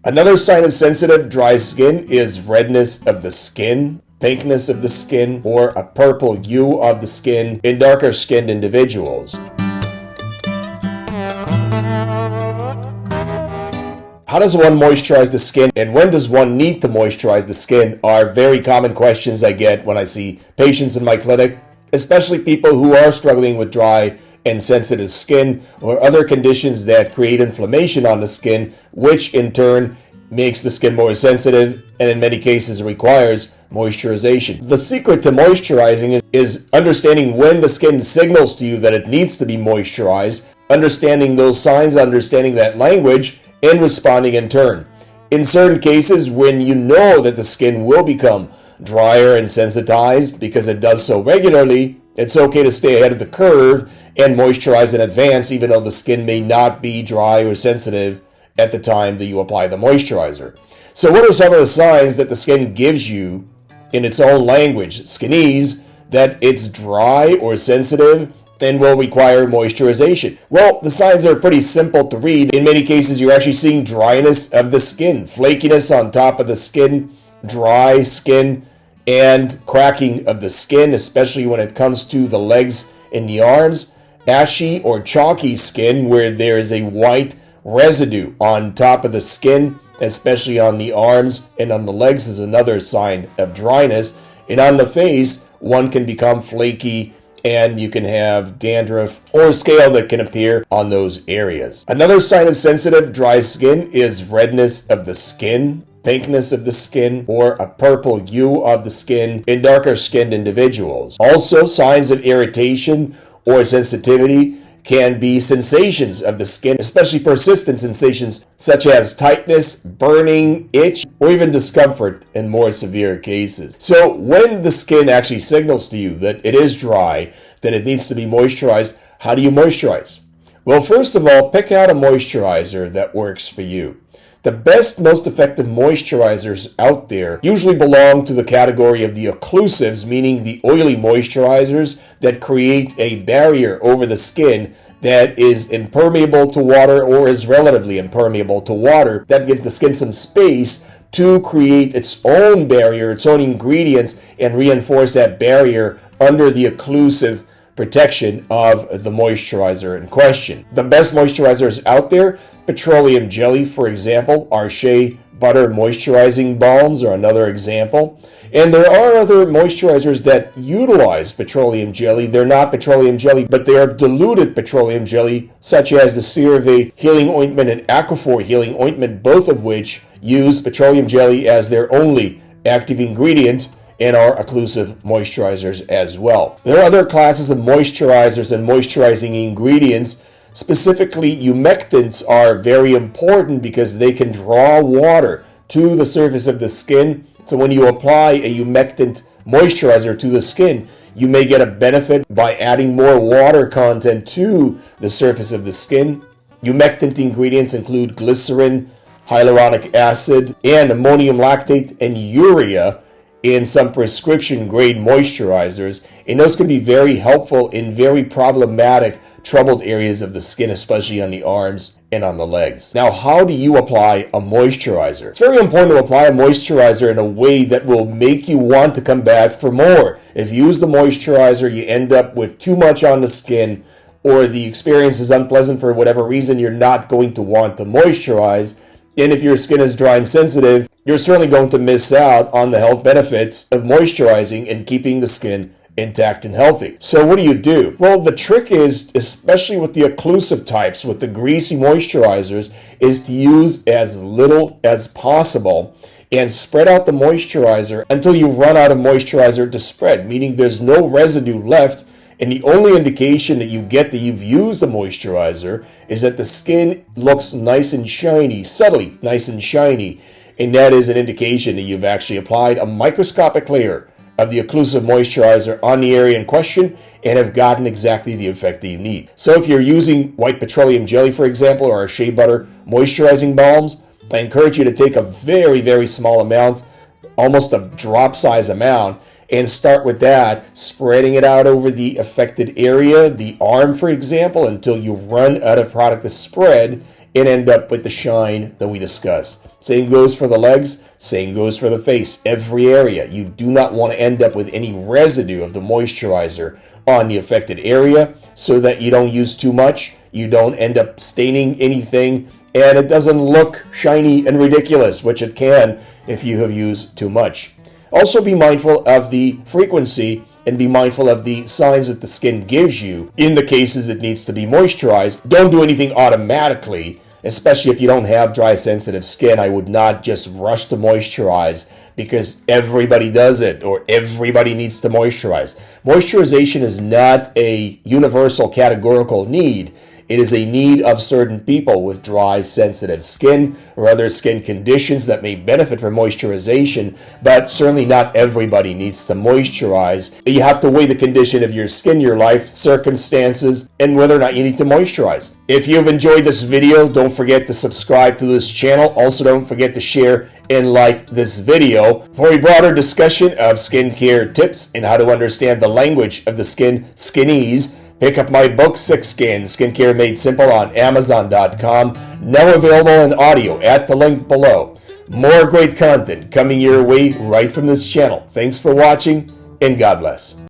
Another sign of sensitive, dry skin is redness of the skin, pinkness of the skin, or a purple hue of the skin in darker skinned individuals. How does one moisturize the skin, and when does one need to moisturize the skin are very common questions I get when I see patients in my clinic, especially people who are struggling with dry and sensitive skin or other conditions that create inflammation on the skin, which in turn makes the skin more sensitive and in many cases requires moisturization. The secret to moisturizing is understanding when the skin signals to you that it needs to be moisturized, understanding those signs, understanding that language, and responding in turn. In certain cases, when you know that the skin will become drier and sensitized because it does so regularly, it's okay to stay ahead of the curve and moisturize in advance, even though the skin may not be dry or sensitive at the time that you apply the moisturizer. So what are some of the signs that the skin gives you in its own language, skinese, that it's dry or sensitive and will require moisturization? Well, the signs are pretty simple to read. In many cases, you're actually seeing dryness of the skin, flakiness on top of the skin, dry skin, and cracking of the skin, especially when it comes to the legs and the arms. Ashy or chalky skin where there is a white residue on top of the skin, especially on the arms and on the legs, is another sign of dryness. And on the face, one can become flaky and you can have dandruff or scale that can appear on those areas. Another sign of sensitive, dry skin is redness of the skin, pinkness of the skin, or a purple hue of the skin in darker skinned individuals. Also, signs of irritation or sensitivity can be sensations of the skin, especially persistent sensations such as tightness, burning, itch, or even discomfort in more severe cases. So when the skin actually signals to you that it is dry, that it needs to be moisturized, how do you moisturize? Well, first of all, pick out a moisturizer that works for you. The best, most effective moisturizers out there usually belong to the category of the occlusives, meaning the oily moisturizers that create a barrier over the skin that is impermeable to water or is relatively impermeable to water. That gives the skin some space to create its own barrier, its own ingredients, and reinforce that barrier under the occlusive protection of the moisturizer in question. The best moisturizers out there, petroleum jelly, for example, our shea butter moisturizing balms are another example. And there are other moisturizers that utilize petroleum jelly. They're not petroleum jelly, but they are diluted petroleum jelly, such as the CeraVe Healing Ointment and Aquaphor Healing Ointment, both of which use petroleum jelly as their only active ingredient and are occlusive moisturizers as well. There are other classes of moisturizers and moisturizing ingredients. Specifically, humectants are very important because they can draw water to the surface of the skin. So when you apply a humectant moisturizer to the skin, you may get a benefit by adding more water content to the surface of the skin. Humectant ingredients include glycerin, hyaluronic acid, and ammonium lactate and urea in some prescription grade moisturizers, and those can be very helpful in very problematic, troubled areas of the skin, especially on the arms and on the legs. Now, how do you apply a moisturizer? It's very important to apply a moisturizer in a way that will make you want to come back for more. If you use the moisturizer, you end up with too much on the skin, or the experience is unpleasant for whatever reason, you're not going to want to moisturize. And if your skin is dry and sensitive, you're certainly going to miss out on the health benefits of moisturizing and keeping the skin intact and healthy. So what do? Well, the trick is, especially with the occlusive types, with the greasy moisturizers, is to use as little as possible and spread out the moisturizer until you run out of moisturizer to spread, meaning there's no residue left. And the only indication that you get that you've used the moisturizer is that the skin looks nice and shiny, subtly nice and shiny. And that is an indication that you've actually applied a microscopic layer of the occlusive moisturizer on the area in question and have gotten exactly the effect that you need. So if you're using white petroleum jelly, for example, or our shea butter moisturizing balms, I encourage you to take a very, very small amount, almost a drop size amount, and start with that, spreading it out over the affected area, the arm, for example, until you run out of product to spread. and end up with the shine that we discussed. Same goes for the legs, same goes for the face, every area. You do not want to end up with any residue of the moisturizer on the affected area so that you don't use too much, you don't end up staining anything, and it doesn't look shiny and ridiculous, which it can if you have used too much. Also be mindful of the frequency and be mindful of the signs that the skin gives you in the cases it needs to be moisturized. Don't do anything automatically, especially if you don't have dry, sensitive skin. I would not just rush to moisturize because everybody does it or everybody needs to moisturize. Moisturization is not a universal categorical need. It is a need of certain people with dry, sensitive skin or other skin conditions that may benefit from moisturization, but certainly not everybody needs to moisturize. You have to weigh the condition of your skin, your life circumstances, and whether or not you need to moisturize. If you've enjoyed this video, don't forget to subscribe to this channel. Also, don't forget to share and like this video. For a broader discussion of skincare tips and how to understand the language of the skinnies, pick up my book, 6 Skin, Skincare Made Simple on Amazon.com, now available in audio at the link below. More great content coming your way right from this channel. Thanks for watching, and God bless.